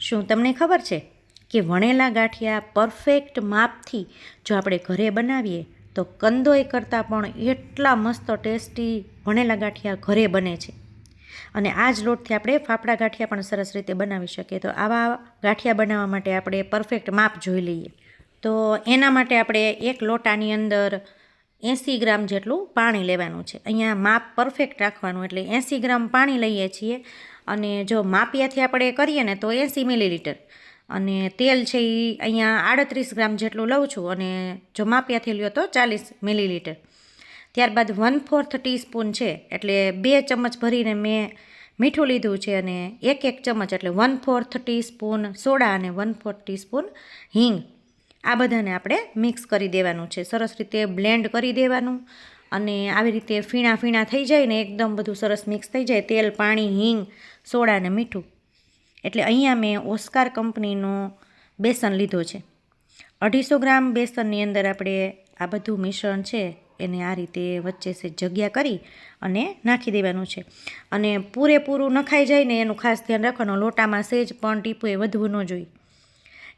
શું તમને ખબર છે કે વણેલા ગાંઠિયા પરફેક્ટ માપથી જો આપણે ઘરે બનાવીએ તો કંદોય કરતાં પણ એટલા મસ્ત ટેસ્ટી વણેલા ગાંઠિયા ઘરે બને છે. અને આ જ લોટથી આપણે ફાફડા ગાંઠિયા પણ સરસ રીતે બનાવી શકીએ. તો આવા ગાંઠિયા બનાવવા માટે આપણે પરફેક્ટ માપ જોઈ લઈએ. તો એના માટે આપણે એક લોટાની અંદર 80 ગ્રામ જેટલું પાણી લેવાનું છે. અહીંયા માપ પરફેક્ટ રાખવાનું, એટલે 80 ગ્રામ પાણી લઈએ છીએ. અને જો માપિયાથી આપણે કરીએ ને તો 80 મિલીલીટર. અને તેલ છે એ અહીંયા 38 ગ્રામ જેટલું લઉં છું, અને જો માપિયાથી લ્યો તો 40 મિલીલીટર. ત્યારબાદ 1/4 ટીસ્પૂન છે, એટલે 2 ચમચ ભરીને મેં મીઠું લીધું છે, અને એક ચમચ એટલે 1/4 ટીસ્પૂન સોડા અને 1/4 ટીસ્પૂન હિંગ. આ બધાને આપણે મિક્સ કરી દેવાનું છે, સરસ રીતે બ્લેન્ડ કરી દેવાનું. અને આવી રીતે ફીણા ફીણા થઈ જાય ને, એકદમ બધું સરસ મિક્સ થઈ જાય, તેલ, પાણી, હિંગ, સોડા અને મીઠું. એટલે અહીંયા મેં ઓસ્કાર કંપનીનો બેસન લીધો છે. 250 ગ્રામ બેસનની અંદર આપણે આ બધું મિશ્રણ છે એને આ રીતે વચ્ચે સે જગ્યા કરી અને નાખી દેવાનું છે. અને પૂરેપૂરું નખાઈ જાય ને એનું ખાસ ધ્યાન રાખવાનું, લોટામાં સેજ પણ ટીપું એ વધવું ન જોઈએ.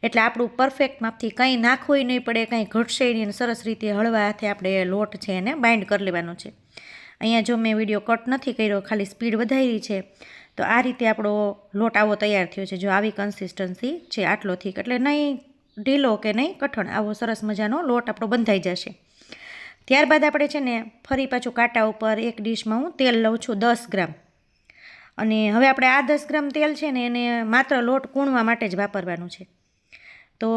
એટલે આપણું પરફેક્ટ માપથી કંઈ નાખવું નહીં પડે, કંઈ ઘટશે નહીં, અને સરસ રીતે હળવા હાથે આપણે લોટ છે એને બાઇન્ડ કરી લેવાનો છે. અહીંયા જો મેં વિડીયો કટ નથી કર્યો, ખાલી સ્પીડ વધારી છે. તો આ રીતે આપણો લોટ આવો તૈયાર થયો છે. જો આવી કન્સિસ્ટન્સી છે, આટલો થીક, એટલે નહીં ઢીલો કે નહીં કઠણ, આવો સરસ મજાનો લોટ આપણો બંધાઈ જશે. ત્યારબાદ આપણે છે ને ફરી પાછું કાંટા ઉપર એક ડીશમાં હું તેલ લઉં છું 10 ગ્રામ. અને હવે આપણે આ 10 ગ્રામ તેલ છે ને એને માત્ર લોટ કૂણવા માટે જ વાપરવાનું છે. તો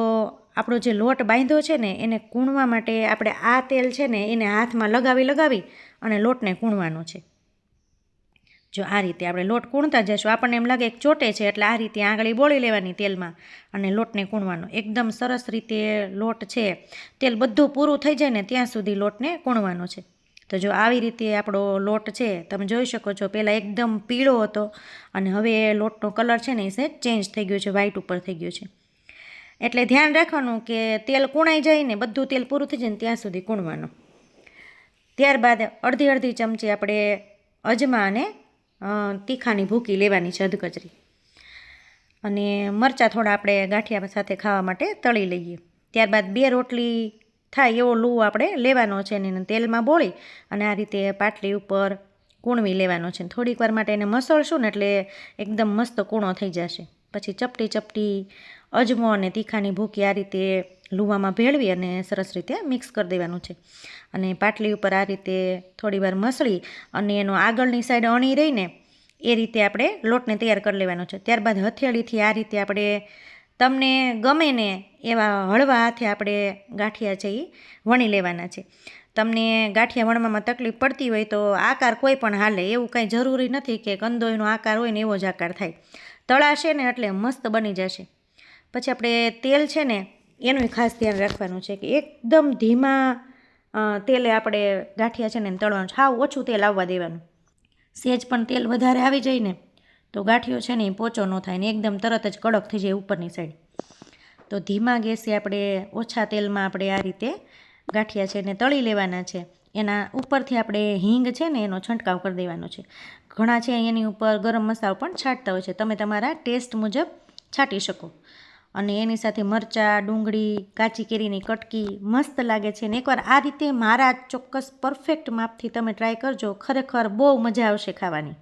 આપણો જે લોટ બાંધ્યો છે ને એને કૂણવા માટે આપણે આ તેલ છે ને એને હાથમાં લગાવી અને લોટને કૂણવાનો છે. જો આ રીતે આપણે લોટ કૂણતા જશું, આપણને એમ લાગે એક ચોટે છે, એટલે આ રીતે આંગળી બોળી લેવાની તેલમાં અને લોટને કૂણવાનો. એકદમ સરસ રીતે લોટ છે, તેલ બધું પૂરું થઈ જાય ને ત્યાં સુધી લોટને કૂણવાનો છે. તો જો આવી રીતે આપણો લોટ છે, તમે જોઈ શકો છો, પહેલાં એકદમ પીળો હતો અને હવે લોટનો કલર છે ને એ ચેન્જ થઈ ગયો છે, વ્હાઈટ ઉપર થઈ ગયો છે. એટલે ધ્યાન રાખવાનું કે તેલ કૂણાઈ જાય ને, બધું તેલ પૂરું થઈ જાય ને ત્યાં સુધી કૂણવાનું. ત્યારબાદ અડધી ચમચી આપણે અજમા અને તીખાની ભૂકી લેવાની છે, અધકચરી. અને મરચાં થોડા આપણે ગાંઠિયા સાથે ખાવા માટે તળી લઈએ. ત્યારબાદ 2 રોટલી થાય એવો લૂવો આપણે લેવાનો છે, અને એને તેલમાં બોળી અને આ રીતે પાટલી ઉપર કૂણવી લેવાનો છે. થોડીક વાર માટે એને મસળશું ને એટલે એકદમ મસ્ત કૂણો થઈ જશે. પછી ચપટી અજમો અને તીખાની ભૂકી આ રીતે લુવામાં ભેળવી અને સરસ રીતે મિક્સ કરી દેવાનું છે. અને પાટલી ઉપર આ રીતે થોડી વાર મસળી અને એનો આગળની સાઈડ અણી રહીને એ રીતે આપણે લોટને તૈયાર કરી લેવાનો છે. ત્યારબાદ હથેળીથી આ રીતે આપણે તમને ગમે ને એવા હળવા હાથે આપણે ગાંઠિયા છે એ વણી લેવાના છે. તમને ગાંઠિયા વણવામાં તકલીફ પડતી હોય તો આકાર કોઈ પણ હાલે, એવું કંઈ જરૂરી નથી કે કંદોયનો આકાર હોય ને એવો જ આકાર થાય. તળાશે ને એટલે મસ્ત બની જશે. પછી આપણે તેલ છે ને એનું ખાસ ધ્યાન રાખવાનું છે કે એકદમ ધીમા તેલે આપણે ગાંઠિયા છે ને તળવાનું છે. હાવ ઓછું તેલ આવવા દેવાનું. સેજ પણ તેલ વધારે આવી જાય ને તો ગાંઠિયો છે ને એ પોચો ન થાય ને એકદમ તરત જ કડક થઈ જાય ઉપરની સાઈડ. તો ધીમા ગેસે આપણે ઓછા તેલમાં આપણે આ રીતે ગાંઠિયા છે ને તળી લેવાના છે. એના ઉપરથી આપણે હિંગ છે ને એનો છંટકાવ કરી દેવાનો છે. ઘણા છે એની ઉપર ગરમ મસાલો પણ છાંટતા હોય છે, તમે તમારા ટેસ્ટ મુજબ છાંટી શકો. અને એની સાથે મરચાં, ડુંગળી, કાચી કેરીની કટકી મસ્ત લાગે છે. ને એકવાર આ રીતે મારા ચોક્કસ પરફેક્ટ માપથી તમે ટ્રાય કરજો, ખરેખર બહુ મજા આવશે ખાવાની.